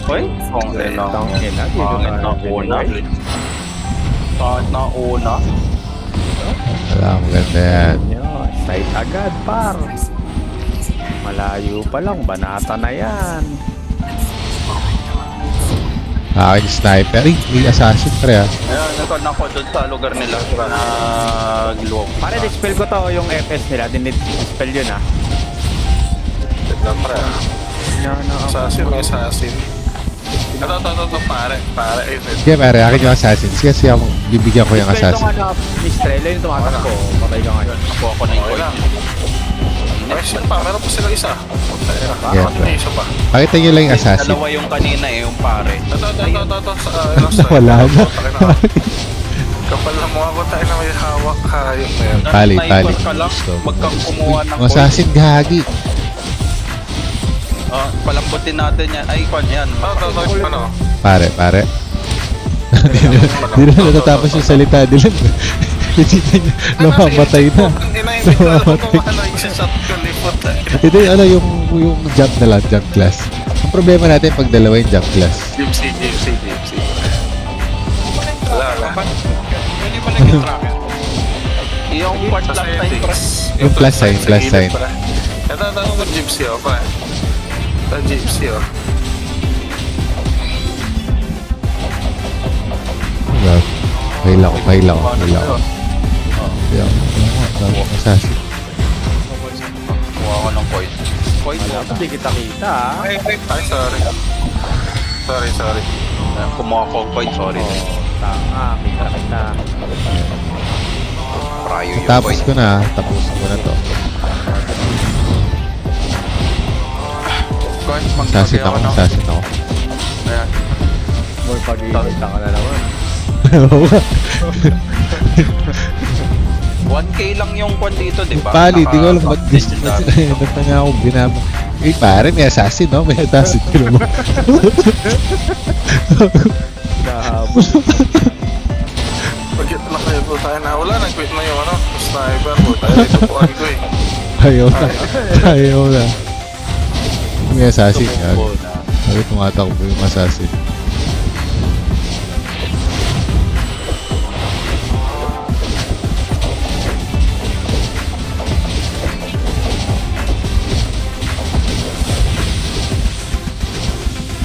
Uy, kung ilang. Tangin na, dito Pangit na tayo una. binigay. Pangit na una. Wala, maganda yan. Yun, sight agad, par. Malayo pa lang, banata na yan. Aking sniper. Ay, may assassin pre ah. Ayun, nagkon ako doon sa lugar nila. Nag-low. Pare, dispel ko to, yung FS nila. Dispel yun ah. Tignan pre. Assassin, may assassin. Ito, pare. Ayun, Sige pare, akin yung assassin. Kasi ako, bibigyan ko yung Dispel assassin. itong ano, Mistrel, yun yung tumatakbo. Patay ka ngayon. Ako ako na yung okay coin. lang. Ay, shit pa. Meron pa silang isa. Yeah, Bakit may isa pa? Pakita nyo lang yung assassin. Dalawa yung kanina yung pare. Ito. Wala na. Kapal na mukha ko tayo na may hawak hayop na yan. Pali. Sniper ka lang, wag kang kumuha ng Yung assassin gagi. Palambutin natin yan. Ay, kwan yan. Ano? Pare. Di na natatapos yung salita nila. Kita nyo, namamatay na. Hindi ko alam kung ano isa-shot ko lipot. Ito yung ano, yung jump na lang, jump class. Ang problema natin pag dalawa yung jump class. GMC. Wala. Pwede ba naging tracker? Yung part Sa lang time settings. Yung plus sign, Sa plus gilid sign. pala. Ito, GMC ako pa. Ito, GMC oh. Kahila ko. Yung assassin. Kuha ko ng coin. Coin Wala, mo. hindi kita-kita ah. Ay, sorry. Kumuha ko coin, sorry. Tanga, kita-kita. Prayo yung Tapos coin. ko na, tapusin ko na to. Coin, Assassin ako. Ayan. More pag-iinita ka na naman. 1K lang yung coin dito, di ba? Pali, di ko alam ba't gusto Legendary. ba't na nga ako binama. Eh pare, may assassin no? May assassin ko naman. Nahabol. Pag-hit na kayo po tayo na. Wala, nag-quit na yung ano. Sniper po tayo. Ito po ko eh. Ayaw na. May assassin yan. Tumubo na. Sabi tumatakbo yung assassin.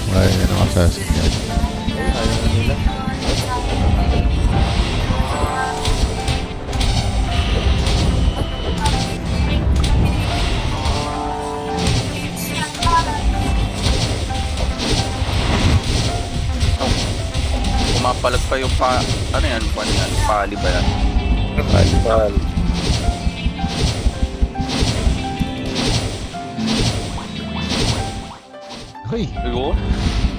Wala yan ang assassin yan. Pumapalag pa yung pa... Ano yan? Pali ba yan? Pali. Hoy! Ayun.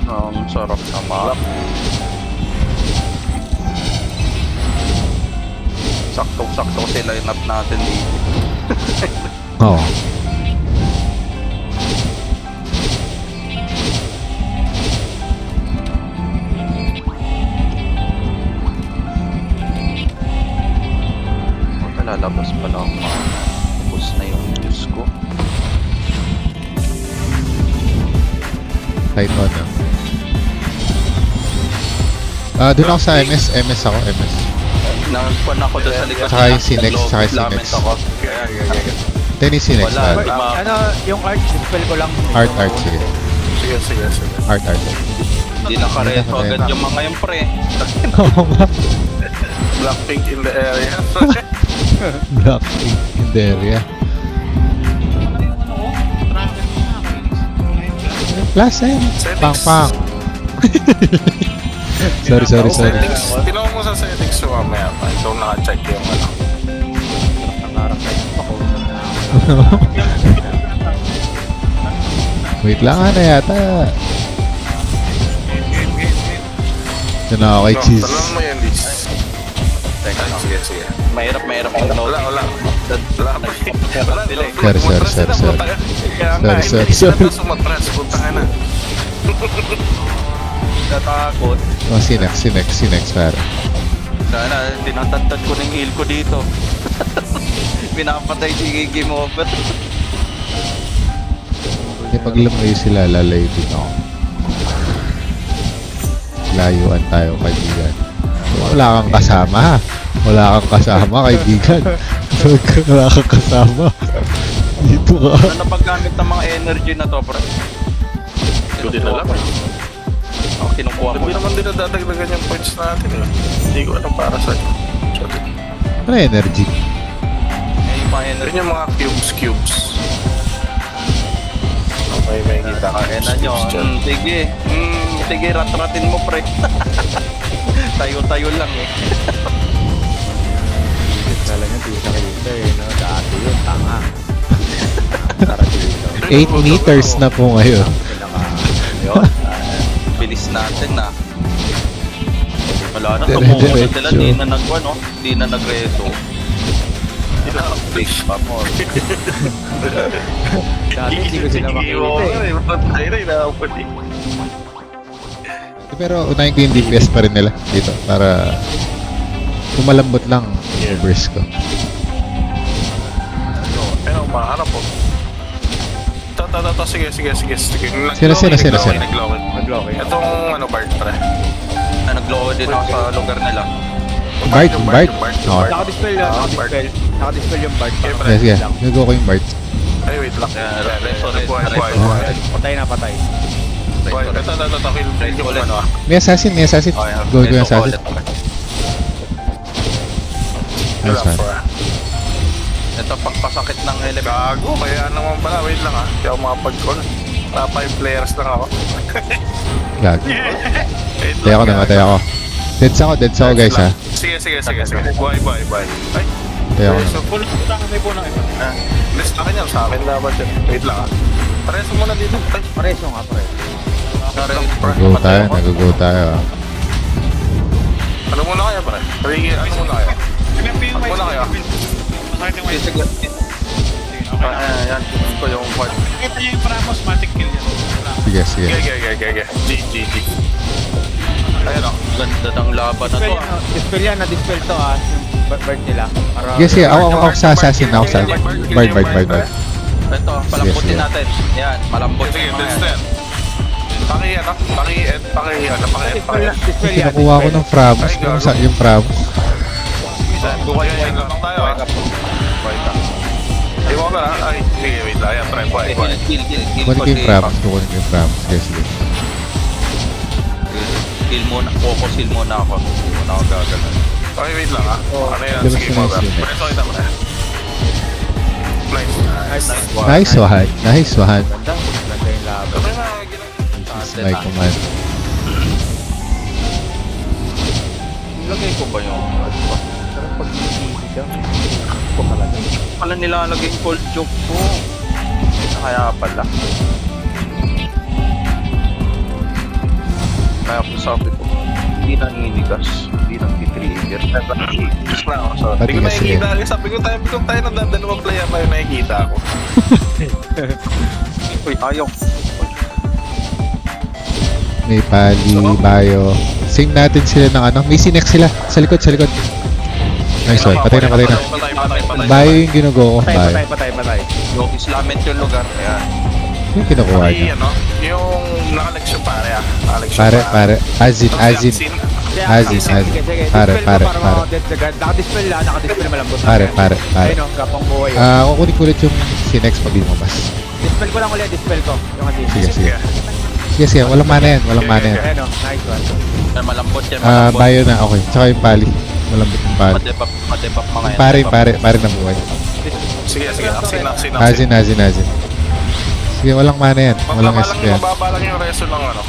Ang sarap naman. Saktong-sakto kasi line up natin dito. Oo. Lalabas pa lang tapos na yung news ko. Fight on na. Doon ako sa MS. MS ako, MS. Nagpan ako doon sa likod. Saka yung Sinex, Nag-lobby saka yung lament Sinex. ako. Tennis Sinex Wala. pal. Ano, yung art, dispel ko lang. Art, sige. Sige. Art. Hindi nakareto agad yung mga yung pre. Oo nga. Blackpink in the area. Blackpink in the area. Plus eh. Pang. sorry. Settings. Tinawag mo sa settings yung mamaya pa. Ikaw naka-check yung ano. Nangarap na yung ako. Wait lang na yata. Ito na ako kay Cheese. Talon mo yan, Liz. Teka lang. Sige. Mahirap yung note. Wala. Sorry. Sumatras, punta ka na. Natakot. Oh, Sinex pare. Sana, tinatantad ko ng heal ko dito. Pinapatay si game over. Kasi pag lumayo sila, lalayo din ako. Layuan tayo, kaibigan. Wala kang kasama. Wala kang kasama, kaibigan. Wala kang kasama. Dito ka. Ano na paggamit ng mga energy na to, pre? Hindi ko din alam. Ako, kinukuha ko Hindi lang. naman din nadadagdagan yung points natin eh. Hindi ko alam para sa'yo. Sorry. Ano energy? May mga energy. Yun yung mga cubes. Okay, may kita ka. Kaya na nyo. Sige. Sige, rat-ratin mo, pre. Tayo-tayo lang eh. Kala niya, di sa kita eh, no? Dati yun, tanga. Tara dito. 8 meters na po ngayon. Yun. Bilis natin na. Wala na, tumukusan sila. Di na nag-ano. Di na nag-reso. Big pa mo. Dati hindi ko sila makikita eh. Pero unahin ko yung DPS pa rin nila dito para kumalambot lang yung burst ko. Ano, maharap po. Sige. Sino? Nag-login. Itong ano, Bart, pre. Nag-low din ako sa lugar nila. Bart? Okay. Naka-dispel yun, naka-dispel. Naka-dispel yung Bart. Sige, sige. Nag-go ko yung Bart. Ay, wait lang. Reso. Patay na patay. Ito, kill yung ano ah. May assassin. Go ko yung assassin. Nice one. Ito, pagpasakit ng element. Gago, kaya naman pala. Wait lang ah. Hindi ako makapag-call. Mga 5 players lang ako. Lag. Wait Matay ako lang, na, matay ako. Deads ako guys ha. Sige. Buhay. Ay, Matay ako na. so full lang may po na ito. List akin yan, sa akin dapat yan. Wait lang ah. Pareso muna dito. Ay, Pareso nga, pareso. Nag-go tayo ha. ano muna kaya pare? Ano muna kaya? Ano muna kaya? Sige. Yan, gusto ko yung part. Ito yung Pramos Matic kill yan. Sige. Gege. GG. Ayun o. Ganda ng laban na to. ah. Dispel yan, na-dispel to ah. Yung Bart nila. Para- Sige. Ako sa assassin. Ako sa Bard. Ito, palambutin Sige. natin. Yan, malambot. Sige, yung mga this yan. Dispel yan. Kinukuha ko ng Framos. Yung Framos. Buhay lang tayo ah. Iwan ka na. Ay, sige, wait lang. Ayan, try buhay. Kill Kunin ko yung si Framos. Kunin ko yung Framos. Sige. Kill muna, focusil muna ako. Hindi muna ako gagawin. Okay, wait lang ah. Ano yan? Labas Sige, mo na mga. yung sine. Preso kita mo na. Nice. Nice one. Ganda yung laban. Okay na, ginagawa. This is my command. Lagay ko ba yung... Pero pag hindi ka, talaga. Pala nilalagay yung cold joke ko. Kaya pala. Kaya po sabi ko, hindi naninigas, hindi nag-trigger. Just na ako. Sorry. Hindi ko Sige. nakikita. Sabi ko tayo ng dalawang player tayo nakikita ako. Uy, ayaw. May pali, bio. Sing natin sila ng ano. May sinex sila. Sa likod. Nice one. Patay na. Patay. Bio yung ginugo ko. Bio. Patay. Yung Islamet yung lugar. Ayan. Yung kinukuha Ay, niya. ano, yung nakaleksyon pare ah. Nakaleksyon Pare. Azin. Pare. Naka-dispel lang, naka-dispel malambot. Pare. Ayun o, gapang buhay o. Kukunin ko ulit yung sinex pag lumabas. Dispel ko lang ulit, dispel ko. Yung addition. Sige. Walang mana yan. Ayun o, nice one. Yan, malambot yan, malambot. Bio na. Okay. Tsaka yung pali. Malambot yung pali. Madebap mga Yung pare na buhay. Sige. Aksin. Azin. Sige, walang mana yan. Walang SP yan. Mababa lang yung reso ng ano,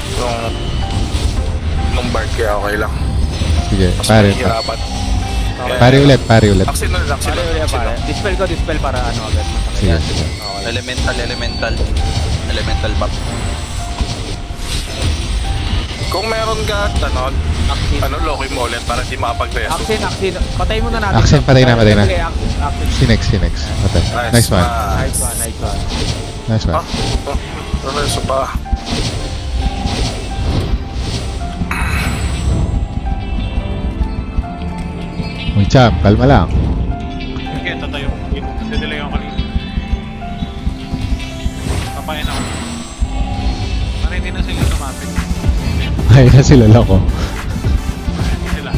nung Bart kaya okay lang. Sige, Mas pare. mahihirapan. Pare ulit. Aksin na lang. Pare ulit, pare. Dispel para ano agad. Sige. Elemental map. Kung meron ka, loki mo ulit para di makapag-reso. Aksin. Patay muna natin. Aksin, patay na. Sige, Aksin. Sinex. Okay. Nice one. Nice one. Reso pa. Uy, champ, kalma lang. Kaya tatayo. Didelay ako kanina. Papayan ako. Para hindi na sila lumapit. Ayun na sila loko. Sila.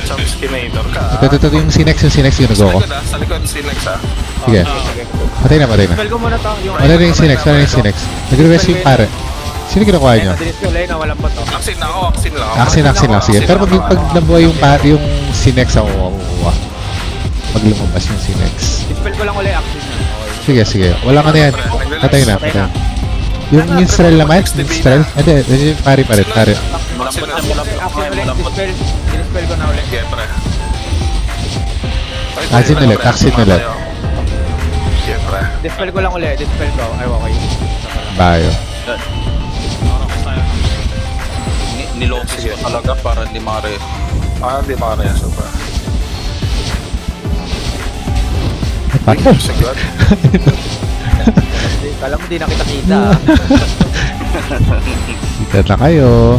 Champ Skinator ka. Ito, yung Sinex ginugo ko. Sa likod, Sinex ah. Sige. Patay na. Spell ko muna to. Yung Ano na yung Sinex? Nagre-rest yung pare. Sino kinukuha nyo? Dinis ko lang na walang bato. Aksin na ako, aksin lang ako. Aksin lang, sige. Pero pag nabuhay yung Sinex ako kukuha. Pag lumabas yung Sinex. Dispel ko lang ulit action na. Sige. Wala ka na yan. Patay na. Yung Minstrel naman? Minstrel? Hindi, yung pare pa rin. Aksin na. Action ulit, dispel. Dispel ko na ulit. Sige, pre. Aksin ulit, aksin ulit. Sige, pre. Dispel ko lang ulit, dispel ko. Ay, okay. Bayo. Nakarakas tayo. Nilokis ko talaga para hindi mare. Hindi makaraya, super. Patay. Sagad. Kala mo di na kita-kita. Kita na kayo.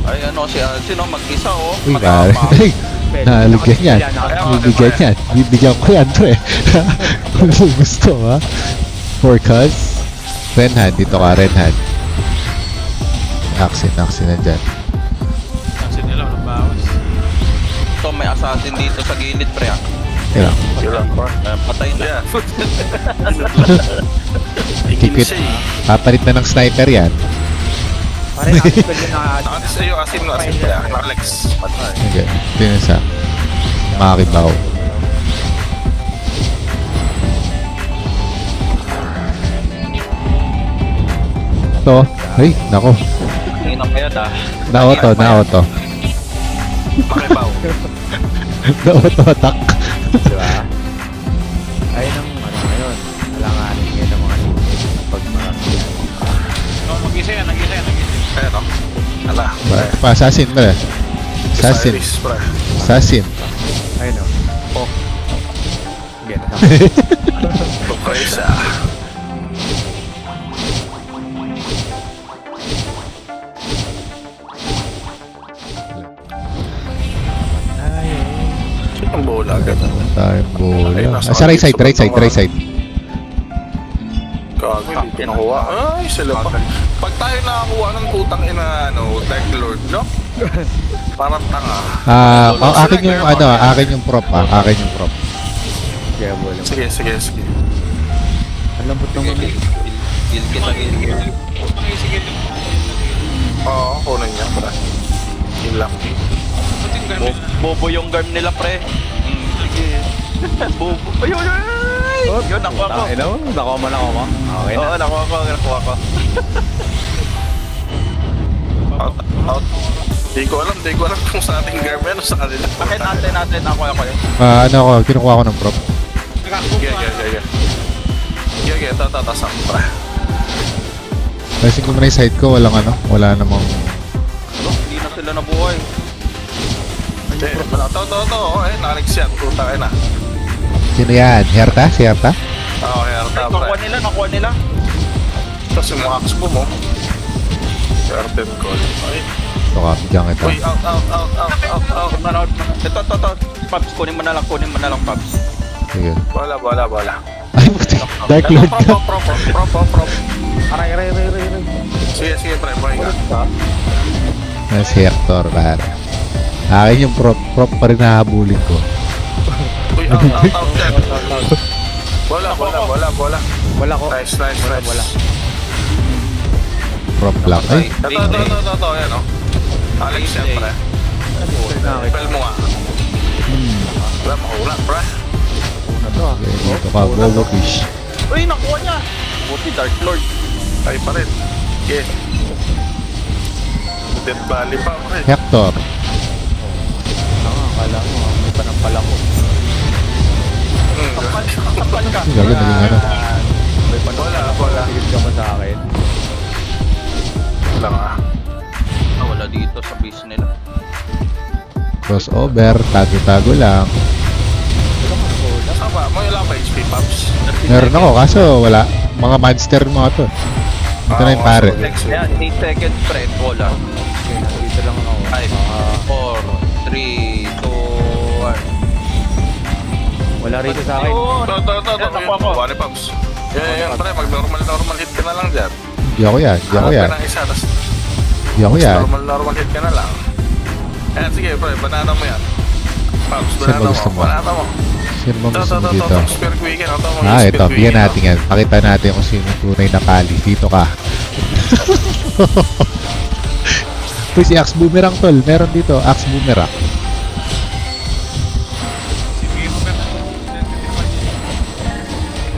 Ay ano si sino mag-isa oh. Uy, pare. Naligyan yan. Bibigyan ko yan, pre. Kung gusto, ha? For cause. Renhan, dito ka, Renhan. Aksin na dyan. Kasi nila ng bawas. So may assassin dito sa gilid pre ah. Kaya, Yun lang, pre. Patay na. Yeah. kikit. Papalit na ng sniper yan. Pare, dispel ko na. Nakatis sa'yo, asin mo, asin pre. Nakalex. Patay. Okay, ito yun sa makibaw. Ito, ay, nako. Tingin ang kaya dah. Na-auto. Makibaw. Na-auto attack. Diba? Ayun ang ano ngayon. Alanganin ngayon ng mga teammates pag marami. So, mag-isa yan. Ayan o. Ala. Pa-assassin ba? Assassin. Osiris, pre. Assassin. Ayun o. Oh. Again. Surprise. Ang bola agad. Tayong bola. Ayun, nasa Sa right side. right side. Right. Gago, hindi kinukuha. Ay, sila pa. Pag tayo nakakuha ng putang ina, Dark Lord, no? Parang tanga. Akin yung akin yung prop Akin yung prop. Kaya bola. Sige. Ang lambot ng mga. Gil kita. Pangisigil yung Oo, kunin niya, pre. Yung lucky. Ba't yung ganun na? Bobo yung garm nila pre. Sige. Bobo. Ayun. Yun nakuha ko. Nakuha mo. Okay na. Oo, nakuha ko. Out. Di ko alam kung sa ating garm yan o sa kanila. Bakit natin ako yun. Kinukuha ko ng prop. Nakakuha. Sige, tatasang, pre. Kasi kung na side ko, wala namang... Hindi na sila nabuhay. To. Nakalig siya. Puta ka na. Sino yan? Herta? Si Herta? Oo, herta, pre. Nakuha nila. Tapos yung mga akspo mo. Curtain call. Ay. Ito ka, bigyan kita. Uy, out. Ito. Paps, kunin mo na lang, Paps. Sige. Wala. Ay, puti. Dark Lord ka. Prop. Aray. Sige, pre. Bye ka. Si Hector, pare. Akin yung prop pa rin nahabulin ko. Uy, out dyan. Wala. Wala ko. Nice. Wala. Prop lang. Ay, Ito. Ayan, o. Alex siya, pre. Spell mo nga. Wala, mahula, pre. Una to ah. dito ka, Gogo Fish. Uy, nakuha niya. Buti Dark Lord. Ay pa rin. Okay. Dead Valley pa, pre. Hector. Akala mo, may panampala ko. Kapal ka. Gago, naging ano. May panampala ko. Wala. Tigil ka pa sa akin. Wala nga. Wala dito sa base nila. Crossover, tago-tago lang. Saan ba? May ilang ba HP, Pops? Meron ako, kaso wala. Mga monster mga to. Ito na yung pare. Ayan, 8 seconds pre. Wala. Okay, nandito lang ako. 5, 4, 3, 2, 1. Wala rito sa akin. Ito. Wali Pops. Yan, pre. Mag normal hit ka na lang dyan. Di ako yan. Di ako Hanap yan. ka ng isa, tas Di ako yan. normal hit ka na lang. Ayan, sige, pre. Banana mo yan. Pops, Saan banana ba gusto mo. mo? Banana mo. Sino bang gusto mo dito? Ito. Spear Quicken. Ito mo. Ah, ito. Bigyan natin yan. Pakita natin kung sino yung tunay na pali. Dito ka. Uy, si Axe Boomerang, tol. Meron dito. Axe Boomerang. Sige mo ka na.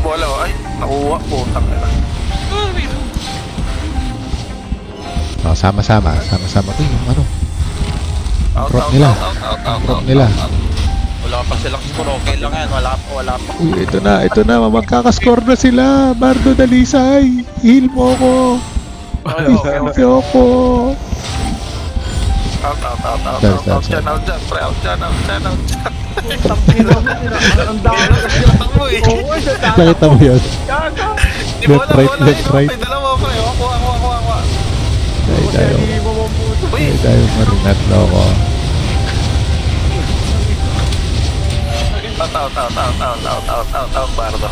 Wala. Ay, nakuha. Putang ina. Oh, sama-sama. Sama-sama. Uy, yung ano. Out, Drop out, nila. out. Drop nila. Wala pa silang score. Okay lang yan. Wala pa. Uy, ito na. Ito na. Magkakascore na sila. Bardo Dalisay. Heal mo ko. Heal mo ko. Out dyan, pre. Out dyan. Ang dami. Takbo eh. Nakita mo yun? Di mo Left, alam, right, wala left, yun. right. May dalawa, pre. Kuha. Dahil tayo. Uy, Dahil tayo marinat na ako. out, Bardo.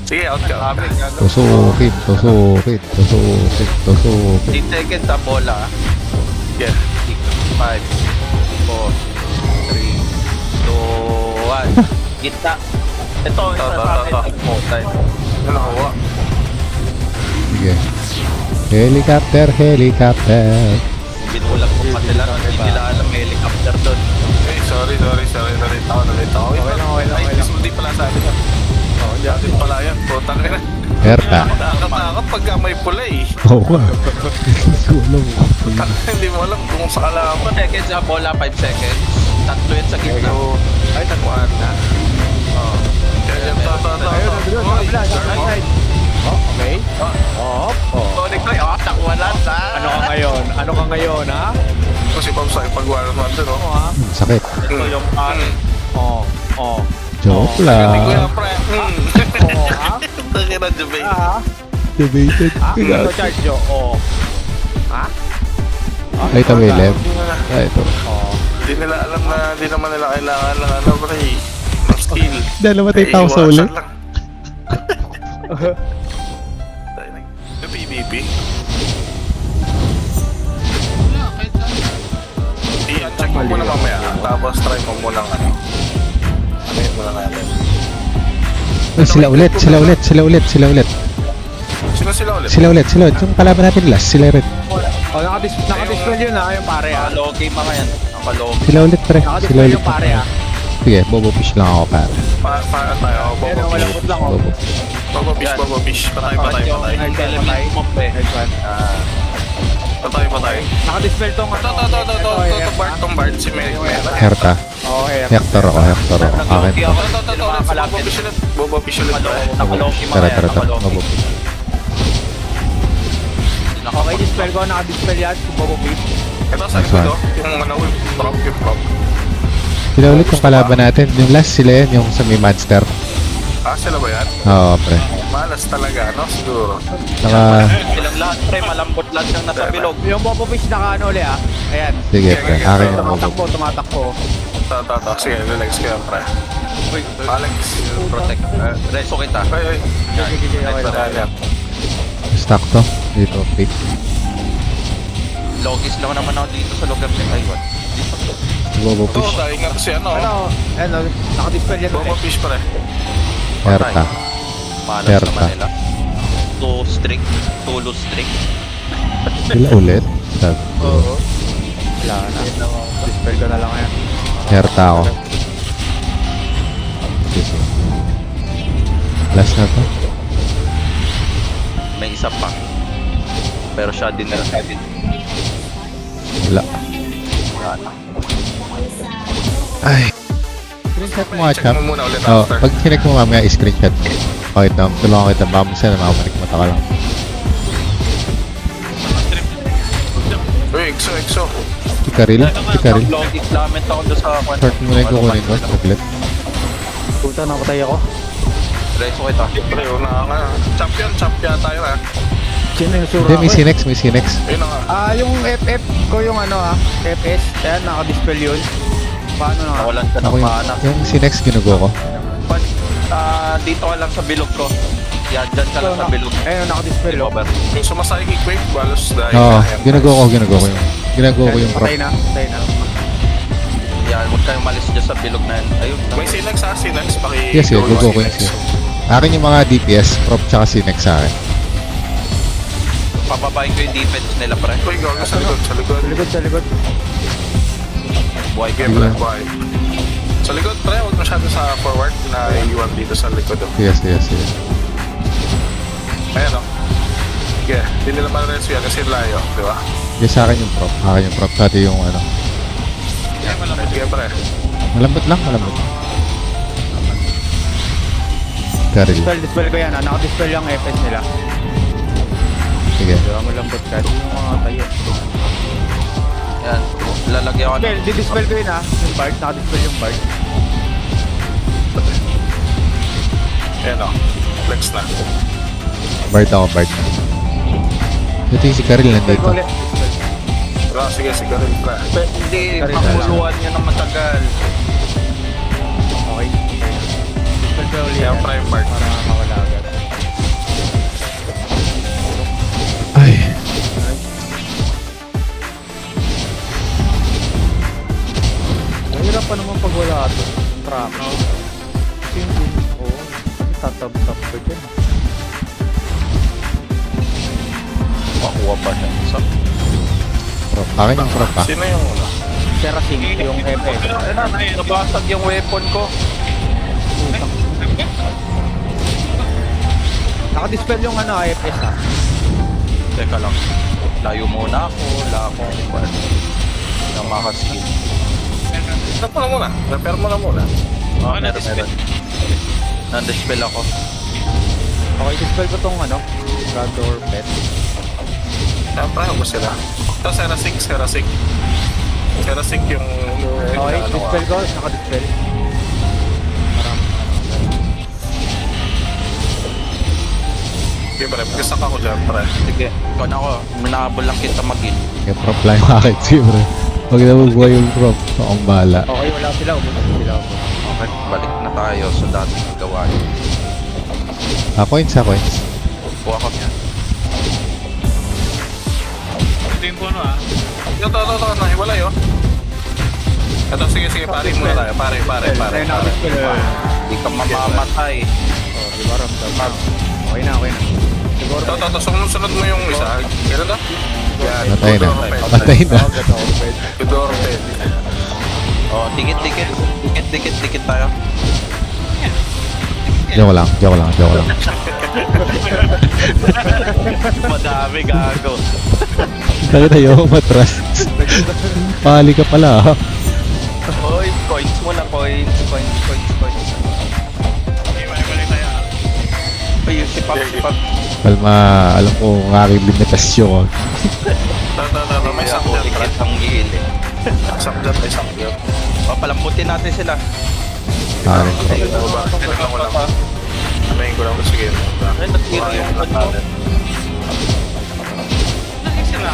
Sige, out ka. Tusukin. 8 seconds sa bola. Yeah. 6, 5, 4, 3, 2, 1. Gitna. Ito, isa sa akin. Time. Ano nakuha? Sige. Helicopter. Binulag ko pa sila. Hindi nila alam may helicopter doon. Hey, sorry. Nalita ako. Okay lang. Hindi pala sa akin yan. Oh, dati pala yan. Putang ina. Herta. Nakakatakot pagka may pula eh. Oo nga. Hindi ko alam. Hindi mo alam kung sa kalaman. 2 seconds sa bola, 5 seconds. Tatlo yun sa gitna. Ay, takuan na. Oh. Kaya to. Oh, okay. Oh. Sonic Boy, takuwalan na. Ano ka ngayon, ha? Kasi Pops ay pagwala naman doon, Oo, oh. ha? Ito Sakit. yung pare. Oh. Joke Hindi ko lang. yan, pre. Oo, ha? Taki na, Jubay. Ha? Debated. Ito, Charge, oh. Ha? Ay, ito may left. Ay, ito. Oh. Hindi nila alam na hindi naman nila kailangan ng ano, pre. Ng skill. Dahil namatay tao sa uli. Iwasan lang. Yung PvP. Iyan, check mo muna mamaya. Tapos try mo muna ng ano. Ano yun muna natin. Ay, sila ulit. Sino ulit? Yung kalaban natin last, sila rin. Oh, nakadispel yun, ha? Yung pare, ha? Nakalogi mga yan. Nakalogi. Sila ulit, pre. Nakadispel yung pare, ha? Sige, bobo fish lang ako, pare. Paano tayo? Pero malambot lang, oh. Bobo fish. Patay. Yung element mo pa eh. Nice one. Patay. Nakadispel tong Tong Bart, si Mary. Herta. Oh, here. Hector ako. Akin to. Bobo fish ulit. Nakalogi mga Tara. yan. Nakalogi. Bobo fish. Okay, dispel ko. Nakadispel yan. Si Bobo Fish. Ito sa likod, oh. Yung ano, yung prop. Sila ulit yung kalaban natin. Yung last sila yan, yung sa may monster. Ah, sila ba yan? Oo, pre. Malas talaga, no? Siguro. Silang lahat pre, malambot lahat yung nasa bilog. Yung Bobo Fish naka ano ulit, ha? Ayan. Sige, pre. Akin yung bobo. Tumatakbo. Ta. Sige, relax ka yan, pre. Uy, Alex. protect. Reso kita. Ay. Yan. Stock to. Dito, pick. Logis lang naman ako dito sa lugar ni Taiwan. Bobo Ito, fish. dahil nga kasi ano, Ano, nakadispel yan Bobo ulit. fish, pre. Herta. Malas Certa. naman nila. 2 streak. 2 lose streak. Sila ulit. Sabi ko. Wala na. Dispel ko na lang yan. Herta ako. Sige. Last na to. May isa pa. Pero siya din na. Wala. Ay. Screenshot mo nga, Check champ. mo muna ulit Oh, after. pag chinek mo mamaya, screenshot mo. Okay, tulungan kita. Baka mo sila, makamarik mata ka lang. Uy, exo. Chikaril. Logis lamet ako doon sa kwan. Short mo na yung kukunin ko. Saglit. Puta, napatay ako. Reso kita. Pre, una nga. Champion tayo, ha? Sino yung sura Hindi, ko? may Cinex. Yun na nga. Yung FF ko yung ano, ha? FS. Ayan, nakadispel yun. Paano na nga? Nawalan ka ng Ako mana. yung Cinex ginugo ko. Pan Dito ka lang sa bilog ko. Yan, dyan ka lang sa bilog. Ayun, naka-dispel oh. Over. Yung sumasayang equate, balos dahil. Oo, ginagawa ko yung prop. Patay na. Yan, huwag kayong malis dyan sa bilog na yan. Ayun. May Sinex ha, Sinex. Yes, gagawa ko yun siya. Akin yung mga DPS, prop tsaka Sinex sa akin. Pababain ko yung defense nila, pre. Uy, gago sa likod, sa likod. Sa likod. Buhay Game ko. lang, buhay. Sa likod, pre, huwag masyado sa forward na iwan dito sa likod. Oh. Yes. Ayan o. Sige, hindi nila ma-res yan kasi layo, di ba? Yes, sa akin yung prop. Pati yung ano. Sige, pre. Malambot lang. Karil. Dispel ko yan. Naka-dispel yung FS nila. Sige. Diba, malambot ka. Yung mga tayo. Yan. Lalagyan ko na. Dispel ko yun ha. Yung Bard. Naka-dispel yung Bard. Ayan o. Flex na. Bard. Ito yung si Karil Dispel ko nandito. ulit. Pero sige, rin, pre. Hindi, Karil na pakuluan nyo ng matagal. Okay. Dispel ko ulit. Ayan, prime mark. Para mawala agad. Ay. Mahirap pa naman pag wala ito. Yung track. Kasi oo. Kasi tatab-tab ko dyan. Makuha pa siya. So, Prop. Akin yung prop ha. Sino yung una? Serasing yung FS. nabasag yung weapon ko. Naka-dispel yung ano, IFS ha. Teka lang. Layo muna ako. Wala akong na makaskill. Repair mo na muna. Oh, meron. Nandispel ako. Okay, dispel ko tong ano, Rador Pet. Ayan, pre, ako sila. Ito, Serasig yung... Okay, ano, dispel ko, naka-dispel. Okay, pre, mag-stack ako dyan, pre. Sige. Ikaw na ako. Minahabol lang kita mag-in. Yung prop lang yung akin. Siyempre. Huwag na magbuhay yung prop. Akong bahala. Okay, wala sila, ubos sila. Okay. Balik na tayo sa dating gawain. Coins. Kuha ko yan. Ito yung puno ah. Ito, nahiwalay, oh. Ito, sige, pare muna tayo. Pare. Ayun, naka-dispel. Hindi ka mamamatay. Oh, di ba, ramdam. Okay na. Siguro. Ito, sunod mo yung isa. Kailan to? Yan, Patay na. Tudor Patay na. Pet. Tudor Pet. Oh, dikit tayo. Joke lang. Madami gago. Tayo na yung matras. Pali ka pala ha. Oy, coins muna, coins. Okay, balik tayo ah. Ay, yung sipap. Palma, alam ko ang aking limitasyon. May isang dyan, pre. Dikit ang gili. May isang dyan. Papalambutin natin sila. Akin. Amayin ko lang ito, sige. Ay, natira yung ano. Nakik sila.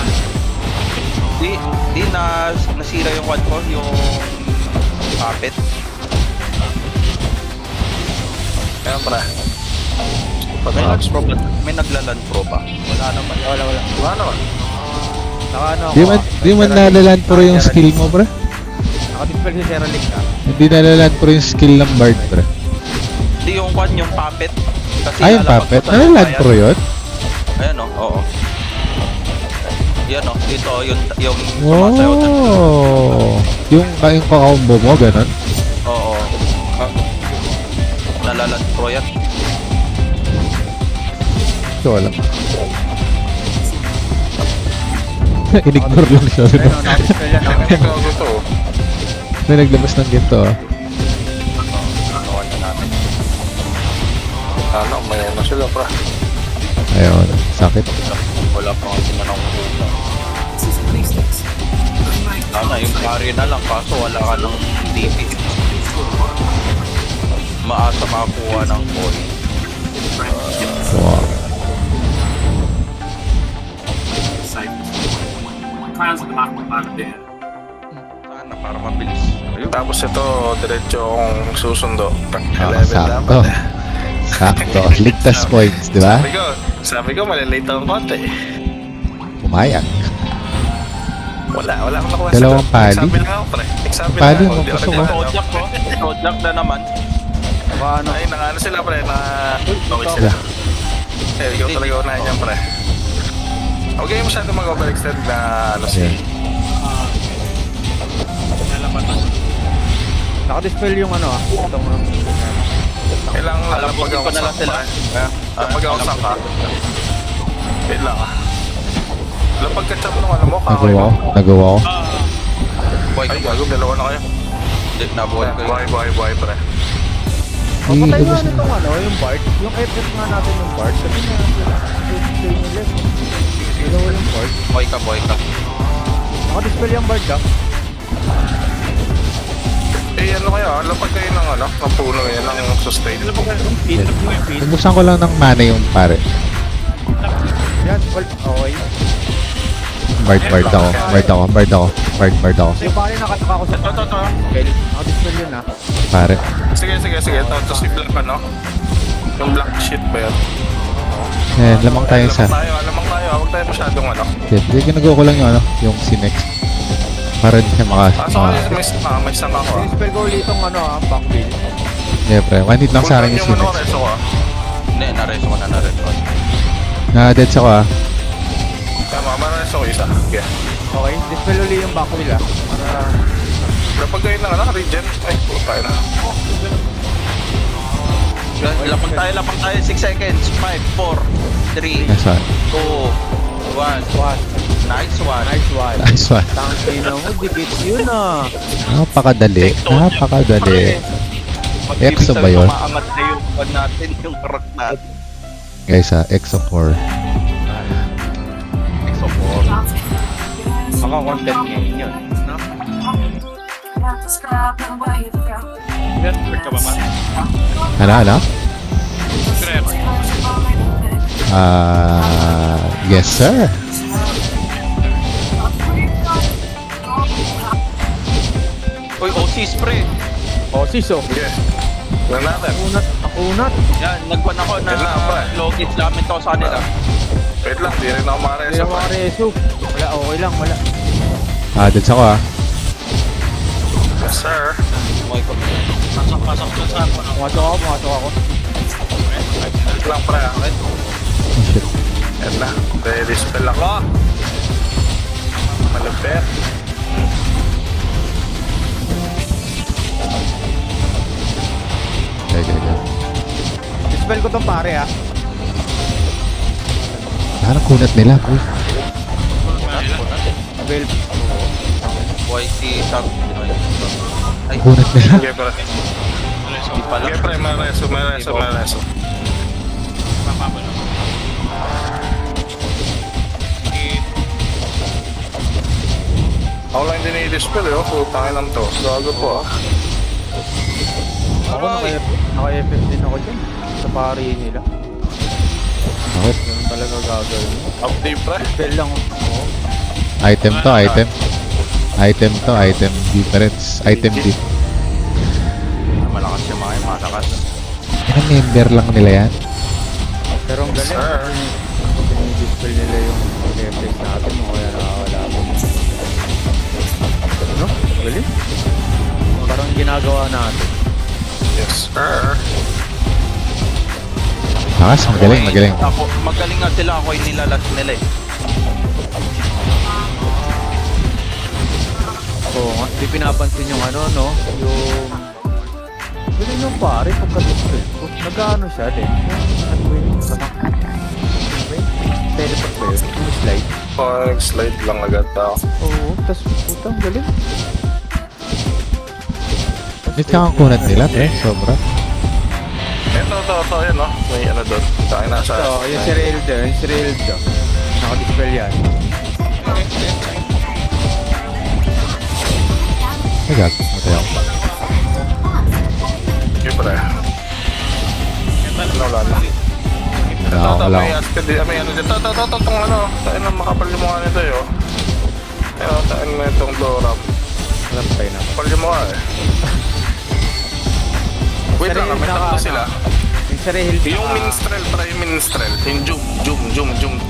Di nasira yung one ko, yung puppet. Ayan, pre. May naglalan pro ba? Wala naman. Wala. Wala naman. Naka-ano Di man nalalan pro yung skill mo, pre. Naka-dispel si Seralik na. Hindi nalalan pro yung skill ng Bard, pre. Di yung one, yung puppet. Kasi Ay, yung lalabas puppet. ko sa Nalalan bayan. pro yun? Ayan o, oo. Yan o, ito, yung sumasayaw na. Oh. Yung kakombo mo, ganun? Oo. Nalalan pro yan. Ito, alam. In-ignore lang siya. Ayun, naka-dispel yan. Hindi ko gusto. May naglabas ng ginto, ah. Nakuha na natin. Ano, may ano sila, pre. Ayun, sakit. Wala pa kasi manang kulang. Sana, yung carry na lang, kaso wala ka ng DP. Maasa makakuha ng coin. Wow. Trials of the Mach din. Sana, para mabilis. Ayun. Tapos ito, diretso akong susundo. 11 sakto. dapat. Sakto. Ligtas points, di ba? Sabi ko, malilate ako konti. Pumayag. Wala akong nakuha Dalawang pali. Example lang ako, pre. Example Pali lang ako. mo, Di ako gusto mo? naglalaro. Sojak ko. Sojak na naman. Paano? Ay, nakaano sila, pre, na... Okay Wala. sila. Eh, ikaw talaga unahin yan, pre. Huwag kayo masyado mag-overextend na, ano, si... Yeah. Nalapatas. Naka-dispel yung ano itong Kailangan Alambutin ko na lang sila. Lapag ako sa ka. Wait lang ah. Lapag ka-chop nung ano mo, kahoy Nagawa mo. ko. Nagawa ko. Boy, Ay, gago, dalawa na kayo. nabuhay ko yun. Buhay, pre. Papatay nga Ubus na. nitong yung Bart. Yung FF nga natin yung Bart. Kasi na display nila. Dalawa yung Bart. Boy ka. Naka-dispel yung Bart ka. Eh, ano kaya? Lapag kayo ng ano? Ng puno yan, ng sustain. Ano ba kayo? Yung feed? Yung feed? Ubuksan ko lang ng mana yung pare. Yan, okay. Bard ako. Bard ako. Yung pare nakataka ko sa Ito. Well, naka-dispel yun Pare. Sige. Ito si Black ano? Yung black shit ba yun? Eh, lamang tayo sa... Alamang tayo. Huwag tayo masyadong ano. Hindi, ginagawa ko lang yung ano, yung Sinex. Para hindi siya So, may sanga ko ah. Dispel ko ulit itong backbill. Yeah, pre. One hit lang sa akin yung Yung ano, Sinex. reso ko ah. Hindi, nareso ko. Na-dead ako ah. Tama, marareso ko isa. Okay. Okay, dispel ulit yung backbill para... Lapag kayo ng ano, regen. Ay, tayo na. Lapang tayo. 6 seconds. 5, 4, 3, Nice one. 2, 1. Nice one. Nice one. Nice one. Tangkay na mo, dikit yun Napakadali. Exo ba yun? Maangat na yung one natin, yung karak natin. Guys Exo 4. Exo 4. Maka-content ngayon yun. No? Yan, break ka ba man? Ano? Grab. Yes sir. Uy, OC spray. O, siso. Okay. Wala natin. Akunat. Yan, nagwan ako na Yan lang, pre. logit namin to sa kanila. Wait lang, di rin ako Hindi marareso ako pa. makareso. Wala, okay lang, wala. Dead ako ah. Yes, sir. Okay ko. Pasok dun sa ako. Pumasok ako. Wait lang, pre. Okay. Oh shit. Yan na. Dispel ako. Malapit. Okay. Dispel ko tong pare Parang kunat nila. Uy. Well, YT tag. Ay, Kunat nila. Okay, pre. hindi pala. Okay, pre. Marareso. Papabalo. Ako lang din i-dispel eh. Putangin lang to. Gago po ah. ako naka-FF din ako dyan. Sa pare nila. Okay. Ganun talaga gagawin mo. Update, pre. Dispel lang. Oo. Item to. Item difference. Item dip. Malakas yung mga malakas. Yan, member lang nila yan. Pero ang galing. Sir. Dispel nila yung FF natin. Kaya nakawala ako. Ano? Galing. Parang ginagawa natin. Yes, sir. Magaling. Ako, magaling nga sila. Ako yung nilalas nila eh. Oo nga. Di pinapansin yung ano, no? Yung... Galing yung pare pagka-dispel ko. Nag-ano siya din. Ano ba yun? Teleport ba yun? Yung slide. Slide lang agad ako. Oo. Tas putang galing. Hindi ka ang kunat nila, pre. Sobra. Ito, yan oh. May ano doon. Tayo nasa... So, yung si Raildo. Naka-dispel yan. Agad. Matay ako. Okay, pre. Ano, wala na. Wala May ako. aspect din. May ano dito. Itong ano. Tayo na makapal yung mga nito yun. Ayun, tayo na itong door up. Patay na. Pwede mo nga eh. Wait lang, may tatlo sila. Yung sa Rehil. Yung minstrel, pre, yung minstrel. Yung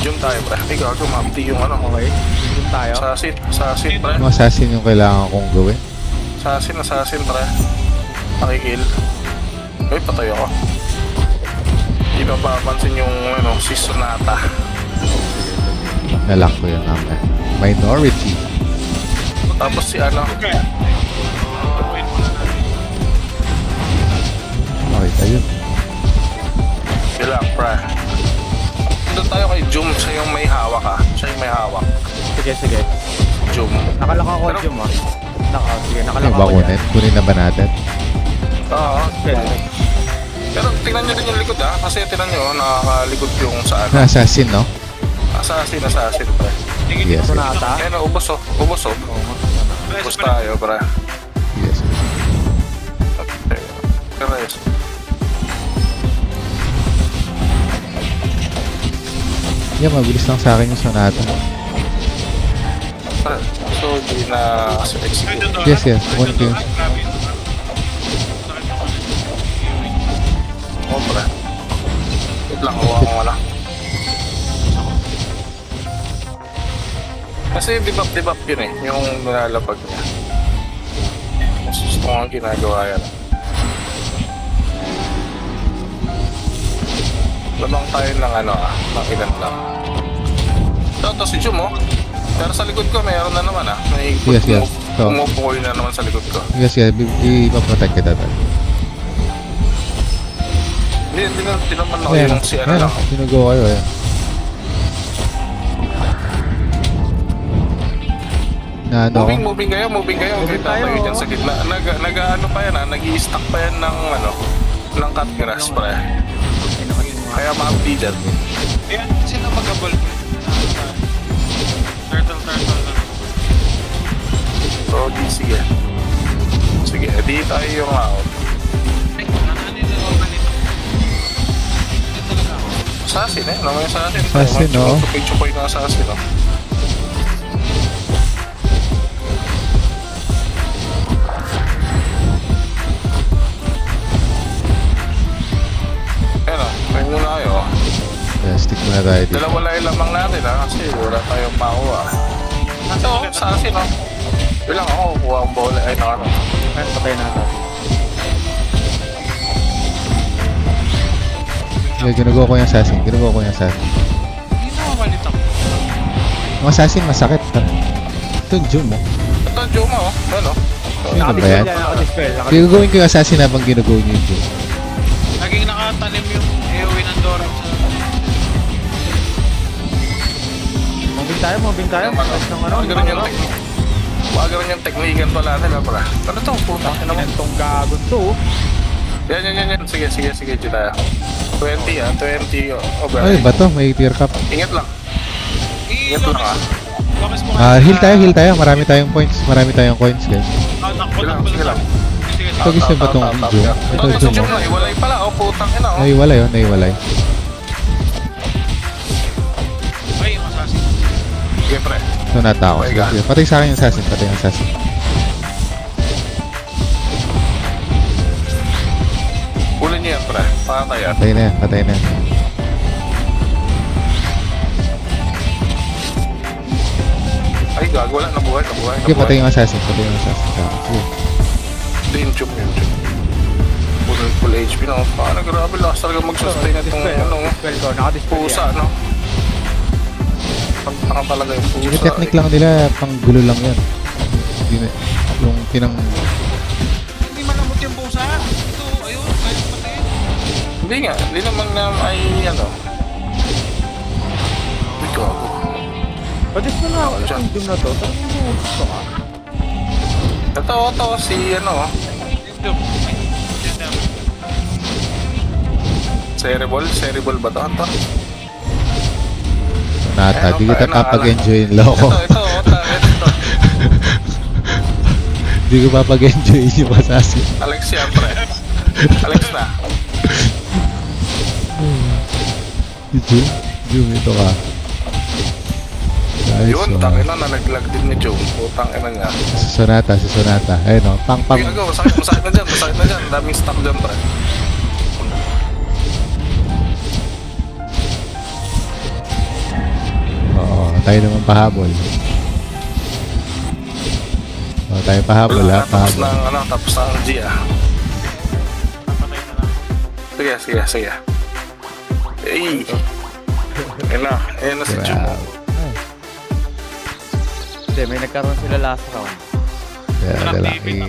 Jum tayo, pre. Ay, gago, mapti yung ano. Okay. Doon tayo. Sasit, pre. Yung assassin yung kailangan kong gawin. Assassin, pre. Nakikil. Uy, patay ako. Di ba papansin yung, ano, si Sonata. Nalak ko yun namin. Minority. Tapos si, ano, Okay. Wait muna natin. Okay, tayo. sila, pre. Doon tayo kay Jum, siya yung may hawak, ah. Siya yung may hawak. Sige. Jum. Nakalak ako Pero- Jum ah. Sige, Ano nakalak yung ako bakunin? Kunin na ba natin? Oo. dyan. Pero tingnan nyo din yung likod, ah. Kasi tingnan nyo, nakakalikod yung sa, ano. Na assassin, no? Assassin, pre. Yes. Sonata. Ayan, ubos, oh. Ubos tayo, pre. Yes. Okay. Keres. Yeah, mabilis lang sa akin yung Sonata. Pre. So, di na execute. Yes. Kunin ko yun. Oo, pre. Wait lang, huwag mo wala. Kasi debuff yun eh, yung nilalapag niya. Mas gusto ko nga ginagawa yan. Labang tayo ng ano ng ilan lang. Ito si Jum, oh. Pero sa likod ko, mayroon na naman ah. May Yes. So, umupukoy na naman sa likod ko. yes. Ipaprotect kita doon. Hindi naman ako Ayan. yung si ano Ayan. lang. Sinugo kayo, ayan. Na ano ako? Moving kayo. Okay, tayo dyan sa gitna. Nag-ano pa yan ah, nag-i-stack pa yan ng ano, ng cut grass pa eh. Kaya ma-updi dyan. Ayan, sino mag-abol? Turtle lang. So, sige. Sige, di tayo yung out. Ay, nananin na ako nito. Ito talaga ako. Assassin eh, ano yung assassin? Assassin, no? Chupoy na assassin, no? Ayan o, may muna kayo. Yeah, stick muna tayo dito. Dalawa lang yung lamang natin ha, kasi wala tayong makuha. Ito, assassin o. Yun lang ako, kuha ang bola. Ay, nakano. Ayun, patay na ito. Yeah, ginugo ko yung assassin. Hindi na mamalit ako. Yung assassin masakit. Ito yung Jum, oh. Ito, Juma o. Ano? Sino ba yan? Nakadispel. Gagawin ko yung assassin habang ginugo niyo yung Jum. Naging nakatanim yung AOE ng Doran sa... Moving tayo. Tapos ng ano. Wag ganun yung technique. Wag ganun yung technique pala nila pala. Ano to? Puta ka naman. Itong gagon to. Yan. Sige, Julia. 20 ah, 20 over. Ay, ba to? May tear cap. Ingat lang ah. Bakit mo Heal tayo. Marami tayong coins, guys. Takbo Sige lang. Sige, Ito gusto ba itong Jum? Ito Ito Jum, Jum oh. na, iwalay pala. O, putang ina oh. Naiwalay. Ay, yung assassin. Sige, pre. Ito nata ako. Oh my God. Sige, patay sa akin yung assassin. Ulin niyo yan, pre. Patay yan. Patay na yan. Ay, gag. Wala. Nabuhay. Sige, patay yung assassin. Sige. Hindi yung Jum. Full HP na. Parang grabe lakas talaga mag-sustain itong ano. Dispel ko. Nakadispel Pusa, yan. no? Pagtaka talaga yung pusa. Yung technique lang nila, pang gulo lang yan. Yung pinang... Hindi malamot yung pusa. Ito, ayun, kahit patayin. Hindi naman na ay ano. Ay, gago. Padispel na ako. Itong Doom na to. Talagang gusto ka. Ito, si ano. Yung Doom. Yan naman. Cerebral ba ito? Nata, di kita Ayun, papag-enjoy yung loko. Ito. Di ko papag-enjoy yung assassin. Alex yan, pre. Alex na. Jum, ito ka. Nice Yun, one. takin na, nalaglag din ni Joe. Putang ina niya. Si Sonata. Ayun o, pang. Gago, masakit na dyan. Daming stock dyan, pre. Oo, tayo naman pahabol. Oo, tayo pahabol ha, Tapos pahabol. tapos na ang G ah. Patay na lang. Sige. Ey! Ayun na si Joe. Grabe. Hindi, may nagkaroon sila last round. Kaya Walang lalaki. TV na.